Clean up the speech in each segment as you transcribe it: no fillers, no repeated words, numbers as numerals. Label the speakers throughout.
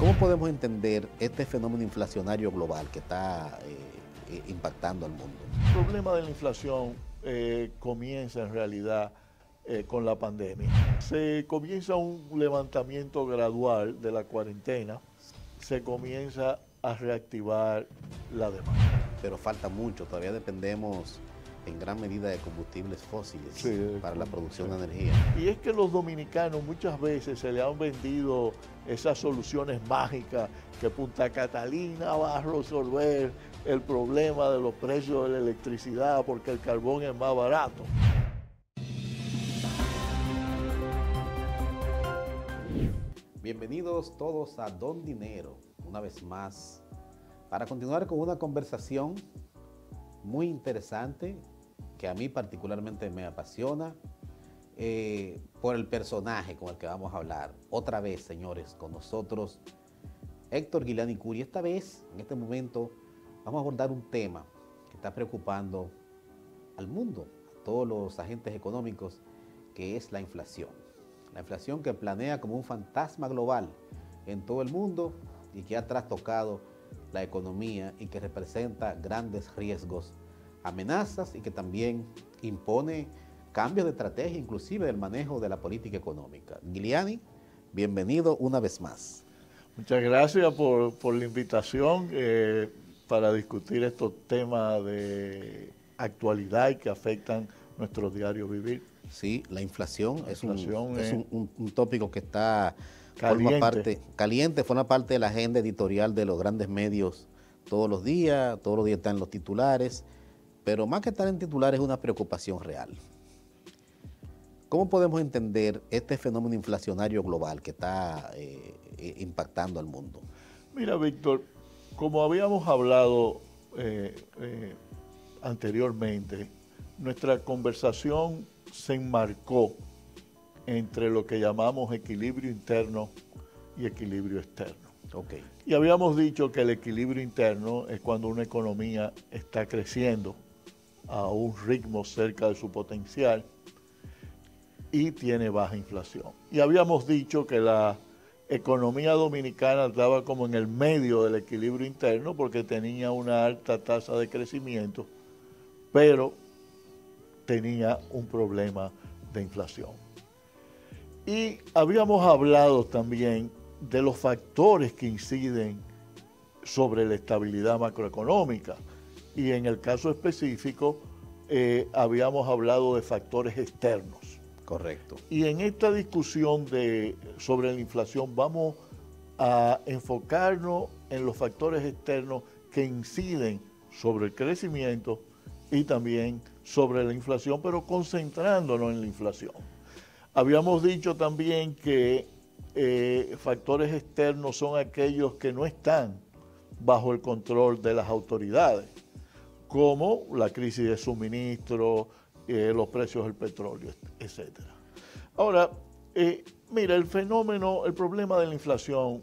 Speaker 1: ¿Cómo podemos entender este fenómeno inflacionario global que está impactando al mundo?
Speaker 2: El problema de la inflación comienza en realidad con la pandemia. Se comienza un levantamiento gradual de la cuarentena, se comienza a reactivar la demanda.
Speaker 1: Pero falta mucho, todavía dependemos en gran medida de combustibles fósiles para la producción de energía.
Speaker 2: Y es que los dominicanos muchas veces se le han vendido esas soluciones mágicas que Punta Catalina va a resolver el problema de los precios de la electricidad porque el carbón es más barato.
Speaker 1: Bienvenidos todos a Don Dinero, una vez más, para continuar con una conversación muy interesante que a mí particularmente me apasiona por el personaje con el que vamos a hablar. Otra vez, señores, con nosotros Héctor Guiliani Curi. Esta vez, en este momento, vamos a abordar un tema que está preocupando al mundo, a todos los agentes económicos, que es la inflación. La inflación que planea como un fantasma global en todo el mundo y que ha trastocado la economía y que representa grandes riesgos, amenazas y que también impone cambios de estrategia, inclusive del manejo de la política económica. Guiliani, bienvenido una vez más.
Speaker 2: Muchas gracias por la invitación para discutir estos temas de actualidad y que afectan nuestro diario vivir.
Speaker 1: Sí, la inflación es un tópico que está forma parte de la agenda editorial de los grandes medios todos los días están los titulares, pero más que estar en titulares es una preocupación real. ¿Cómo podemos entender este fenómeno inflacionario global que está impactando al mundo?
Speaker 2: Mira, Víctor, como habíamos hablado anteriormente, nuestra conversación se enmarcó entre lo que llamamos equilibrio interno y equilibrio externo.
Speaker 1: Okay.
Speaker 2: Y habíamos dicho que el equilibrio interno es cuando una economía está creciendo a un ritmo cerca de su potencial y tiene baja inflación. Y habíamos dicho que la economía dominicana estaba como en el medio del equilibrio interno porque tenía una alta tasa de crecimiento, pero tenía un problema de inflación. Y habíamos hablado también de los factores que inciden sobre la estabilidad macroeconómica. Y en el caso específico, habíamos hablado de factores externos.
Speaker 1: Correcto.
Speaker 2: Y en esta discusión sobre la inflación vamos a enfocarnos en los factores externos que inciden sobre el crecimiento y también sobre la inflación, pero concentrándonos en la inflación. Habíamos dicho también que factores externos son aquellos que no están bajo el control de las autoridades, como la crisis de suministro, los precios del petróleo, etc. Ahora, mira, el problema de la inflación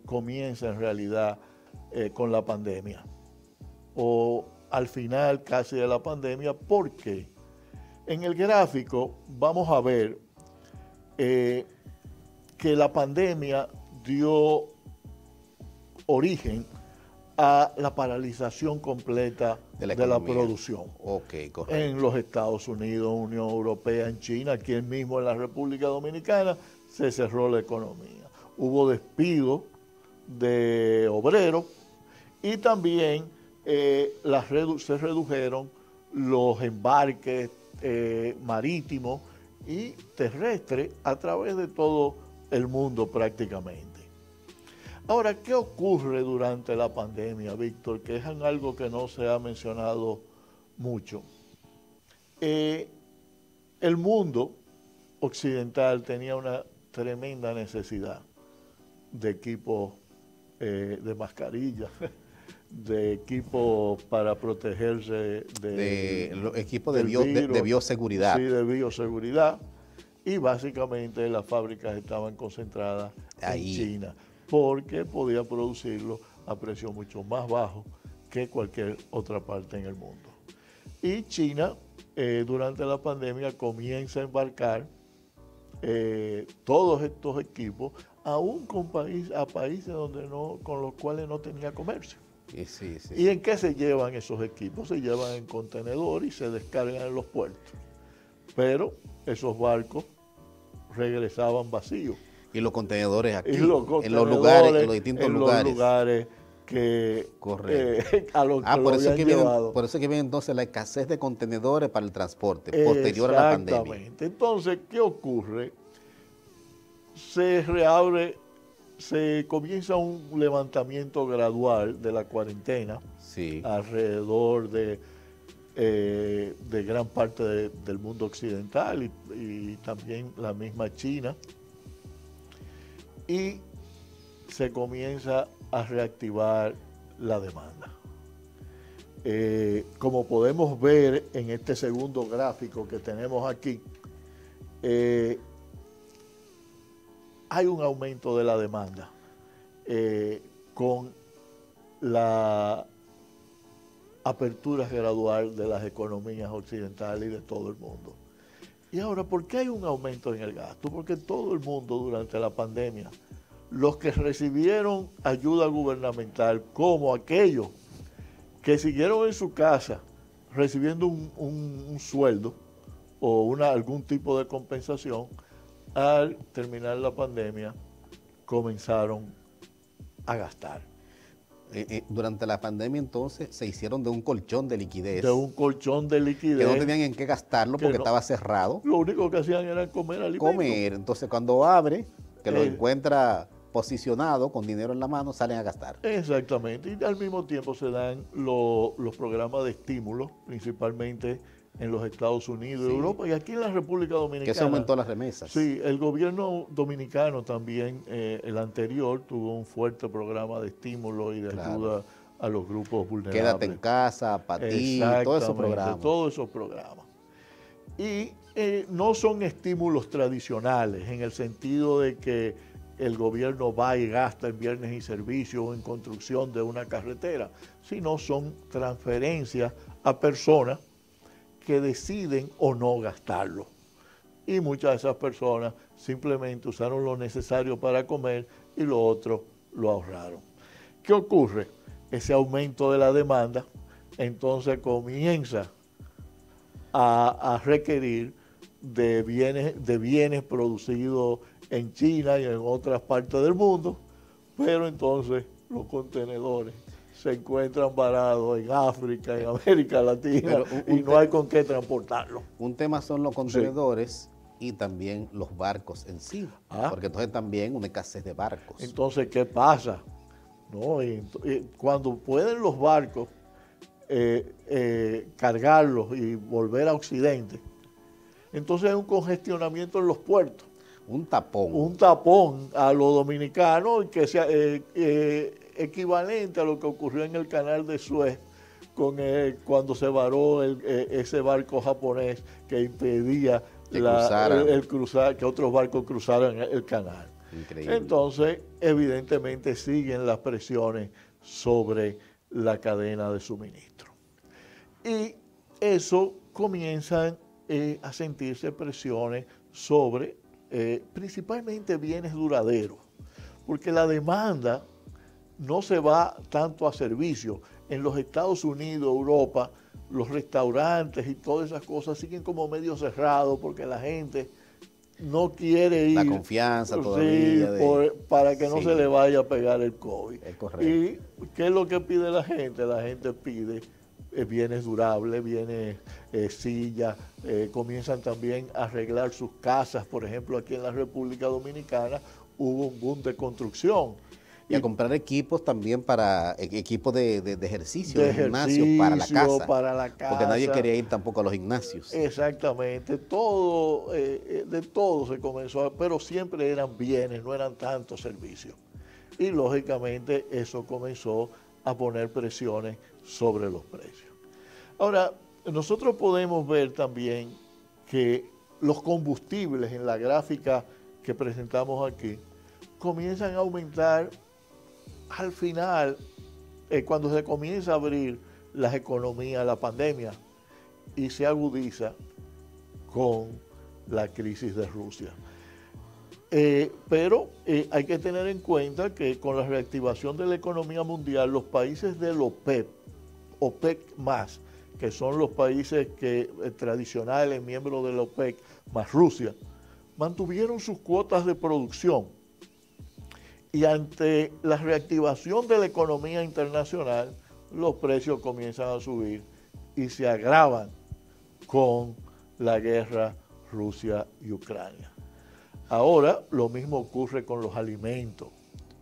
Speaker 2: comienza en realidad con la pandemia, o al final casi de la pandemia, porque en el gráfico vamos a ver que la pandemia dio origen a la paralización completa de la producción.
Speaker 1: Okay, correcto.
Speaker 2: En los Estados Unidos, Unión Europea, en China, aquí mismo en la República Dominicana, se cerró la economía. Hubo despido de obreros y también se redujeron los embarques marítimos y terrestres a través de todo el mundo prácticamente. Ahora, ¿qué ocurre durante la pandemia, Víctor? Que es algo que no se ha mencionado mucho. El mundo occidental tenía una tremenda necesidad de equipos de mascarillas, de equipos para protegerse
Speaker 1: de equipos de bioseguridad.
Speaker 2: Sí, de bioseguridad. Y básicamente las fábricas estaban concentradas ahí en China, porque podía producirlo a precios mucho más bajos que cualquier otra parte en el mundo. Y China, durante la pandemia, comienza a embarcar todos estos equipos aún a países con los cuales no tenía comercio.
Speaker 1: Sí.
Speaker 2: ¿Y en qué se llevan esos equipos? Se llevan en contenedor y se descargan en los puertos. Pero esos barcos regresaban vacíos.
Speaker 1: Y los contenedores aquí,
Speaker 2: en los
Speaker 1: distintos lugares.
Speaker 2: Que
Speaker 1: correcto.
Speaker 2: A los que lo habían llevado.
Speaker 1: Por eso que viene entonces la escasez de contenedores para el transporte posterior a la pandemia.
Speaker 2: Exactamente. Entonces, ¿qué ocurre? Se comienza un levantamiento gradual de la cuarentena alrededor de gran parte del mundo occidental y también la misma China. Y se comienza a reactivar la demanda. Como podemos ver en este segundo gráfico que tenemos aquí, hay un aumento de la demanda con la apertura gradual de las economías occidentales y de todo el mundo. Y ahora, ¿por qué hay un aumento en el gasto? Porque todo el mundo durante la pandemia, los que recibieron ayuda gubernamental, como aquellos que siguieron en su casa recibiendo un sueldo o algún tipo de compensación, al terminar la pandemia comenzaron a gastar.
Speaker 1: Durante la pandemia entonces se hicieron de un colchón de liquidez.
Speaker 2: De un colchón de liquidez.
Speaker 1: Que no tenían en qué gastarlo porque estaba cerrado.
Speaker 2: Lo único que hacían era comer alimentos.
Speaker 1: Entonces cuando abre, que lo encuentra posicionado con dinero en la mano, salen a gastar.
Speaker 2: Exactamente. Y al mismo tiempo se dan los programas de estímulo, principalmente en los Estados Unidos, Europa y aquí en la República Dominicana.
Speaker 1: Que se aumentó las remesas.
Speaker 2: Sí, el gobierno dominicano también, el anterior, tuvo un fuerte programa de estímulo y de ayuda a los grupos vulnerables.
Speaker 1: Quédate en casa, para ti, todos esos programas.
Speaker 2: Todos esos programas. Y no son estímulos tradicionales en el sentido de que el gobierno va y gasta en bienes y servicios o en construcción de una carretera, sino son transferencias a personas que deciden o no gastarlo. Y muchas de esas personas simplemente usaron lo necesario para comer y lo otro lo ahorraron. ¿Qué ocurre? Ese aumento de la demanda entonces comienza a requerir de bienes producidos en China y en otras partes del mundo, pero entonces los contenedores se encuentran varados en África, en América Latina, y no hay con qué transportarlo.
Speaker 1: Un tema son los contenedores y también los barcos en sí, porque entonces también una escasez de barcos.
Speaker 2: Entonces, ¿qué pasa? ¿No? Cuando pueden los barcos cargarlos y volver a Occidente, entonces hay un congestionamiento en los puertos.
Speaker 1: Un tapón.
Speaker 2: Un tapón a los dominicanos que sea equivalente a lo que ocurrió en el canal de Suez cuando se varó ese barco japonés que impedía que otros barcos cruzaran el canal.
Speaker 1: Increíble.
Speaker 2: Entonces, evidentemente siguen las presiones sobre la cadena de suministro. Y eso comienzan a sentirse presiones sobre principalmente bienes duraderos, porque la demanda no se va tanto a servicios. En los Estados Unidos, Europa, los restaurantes y todas esas cosas siguen como medio cerrados porque la gente no quiere ir.
Speaker 1: La confianza todavía.
Speaker 2: Para que no se le vaya a pegar el COVID.
Speaker 1: Es correcto.
Speaker 2: ¿Y qué es lo que pide la gente? La gente pide bienes durables, bienes sillas, comienzan también a arreglar sus casas. Por ejemplo, aquí en la República Dominicana hubo un boom de construcción.
Speaker 1: Y a comprar equipos también equipos de ejercicio, de gimnasio para la casa. Porque nadie quería ir tampoco a los gimnasios.
Speaker 2: Exactamente, todo, de todo se comenzó, pero siempre eran bienes, no eran tantos servicios. Y lógicamente eso comenzó a poner presiones sobre los precios. Ahora, nosotros podemos ver también que los combustibles en la gráfica que presentamos aquí comienzan a aumentar al final, cuando se comienza a abrir las economías, la pandemia, y se agudiza con la crisis de Rusia. Pero hay que tener en cuenta que con la reactivación de la economía mundial, los países del OPEP, OPEC más, que son los países que tradicionales, miembros de la OPEC, más Rusia, mantuvieron sus cuotas de producción. Y ante la reactivación de la economía internacional, los precios comienzan a subir y se agravan con la guerra Rusia y Ucrania. Ahora lo mismo ocurre con los alimentos,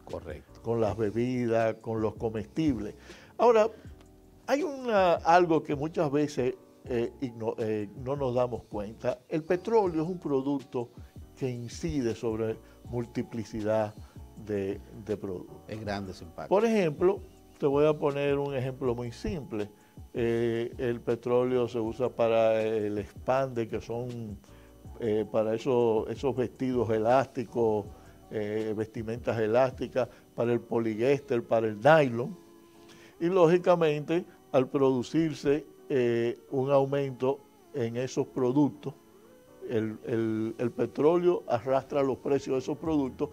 Speaker 1: Correcto.
Speaker 2: con las bebidas, con los comestibles. Ahora, hay algo que muchas veces no nos damos cuenta. El petróleo es un producto que incide sobre multiplicidad de productos.
Speaker 1: Es grande ese impacto.
Speaker 2: Por ejemplo, te voy a poner un ejemplo muy simple. El petróleo se usa para el expande, que son para esos vestidos elásticos, vestimentas elásticas, para el poliéster, para el nylon. Y lógicamente, al producirse un aumento en esos productos, el petróleo arrastra los precios de esos productos.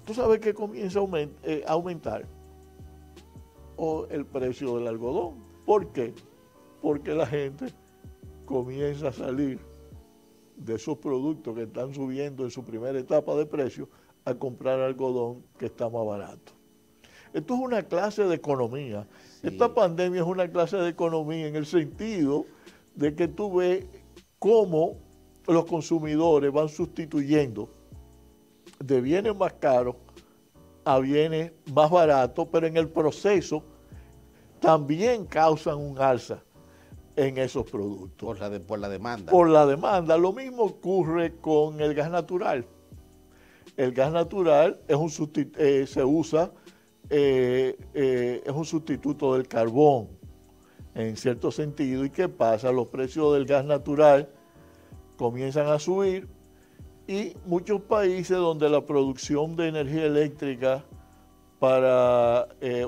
Speaker 2: Tú sabes que comienza a aumentar el precio del algodón. ¿Por qué? Porque la gente comienza a salir de esos productos que están subiendo en su primera etapa de precio a comprar algodón que está más barato. Esto es una clase de economía. Sí. Esta pandemia es una clase de economía en el sentido de que tú ves cómo los consumidores van sustituyendo de bienes más caros a bienes más baratos, pero en el proceso también causan un alza en esos productos.
Speaker 1: Por la demanda.
Speaker 2: Por la demanda. Lo mismo ocurre con el gas natural. El gas natural es un es un sustituto del carbón, en cierto sentido. ¿Y qué pasa? Los precios del gas natural comienzan a subir y muchos países donde la producción de energía eléctrica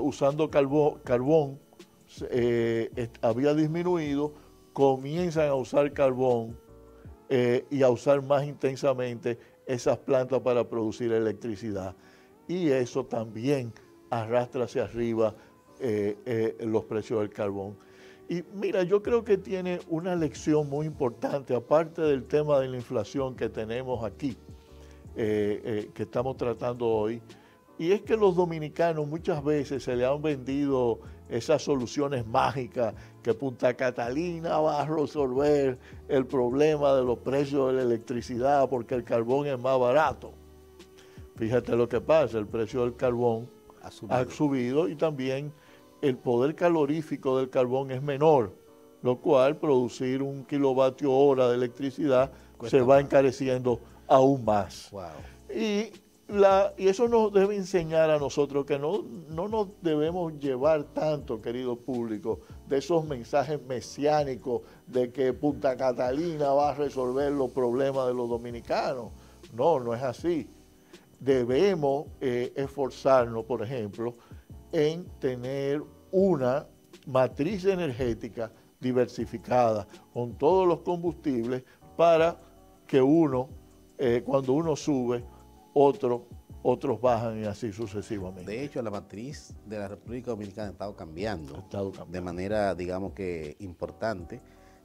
Speaker 2: usando carbón había disminuido, comienzan a usar carbón y a usar más intensamente esas plantas para producir electricidad. Y eso también arrastra hacia arriba los precios del carbón. Y mira, yo creo que tiene una lección muy importante, aparte del tema de la inflación que tenemos aquí, que estamos tratando hoy, y es que los dominicanos muchas veces se le han vendido esas soluciones mágicas que Punta Catalina va a resolver el problema de los precios de la electricidad porque el carbón es más barato. Fíjate lo que pasa, el precio del carbón ha subido y también el poder calorífico del carbón es menor, lo cual producir 1 kilovatio hora de electricidad se va encareciendo aún más.
Speaker 1: Wow.
Speaker 2: Y eso nos debe enseñar a nosotros que no nos debemos llevar tanto, querido público, de esos mensajes mesiánicos de que Punta Catalina va a resolver los problemas de los dominicanos. No, no es así. Debemos esforzarnos, por ejemplo, en tener una matriz energética diversificada con todos los combustibles para que cuando uno sube, otros bajan y así sucesivamente.
Speaker 1: De hecho, la matriz de la República Dominicana ha estado cambiando de manera, digamos que importante,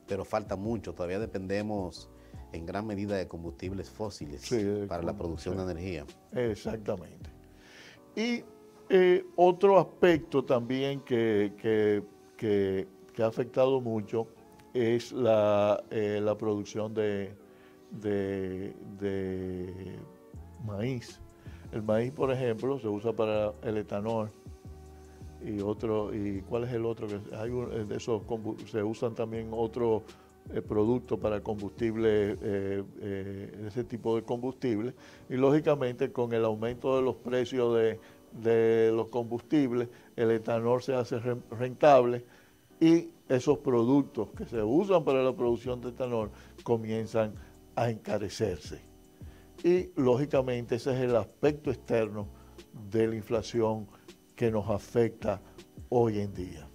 Speaker 1: pero falta mucho. Todavía dependemos en gran medida de combustibles fósiles para la producción de energía.
Speaker 2: Exactamente. Y otro aspecto también que ha afectado mucho es la producción de maíz. El maíz, por ejemplo, se usa para el etanol y ¿cuál es el otro? Hay de esos se usan también otros productos para combustible, ese tipo de combustible, y lógicamente con el aumento de los precios de los combustibles, el etanol se hace rentable y esos productos que se usan para la producción de etanol comienzan a encarecerse. Y lógicamente ese es el aspecto externo de la inflación que nos afecta hoy en día.